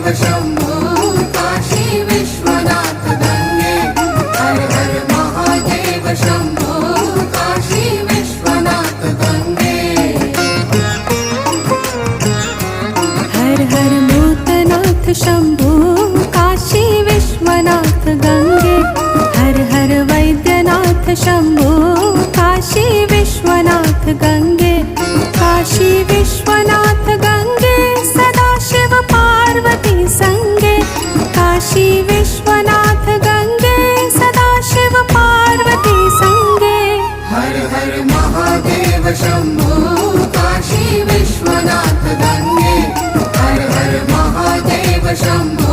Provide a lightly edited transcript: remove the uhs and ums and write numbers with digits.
महादेव शंभो काशी विश्वनाथ गंगे हर हर महादेव शंभो काशी विश्वनाथ गंगे हर हर भूतनाथ शंभो काशी विश्वनाथ गंगे हर हर वैद्यनाथ शंभो काशी विश्वनाथ गंगे काशी विश्वनाथ गंगे सदाशिव पार्वती संगे काशी विश्वनाथ गंगे सदाशिव पार्वती संगे हर हर महादेव शंभो काशी विश्वनाथ गंगे हर हर महादेव शंभो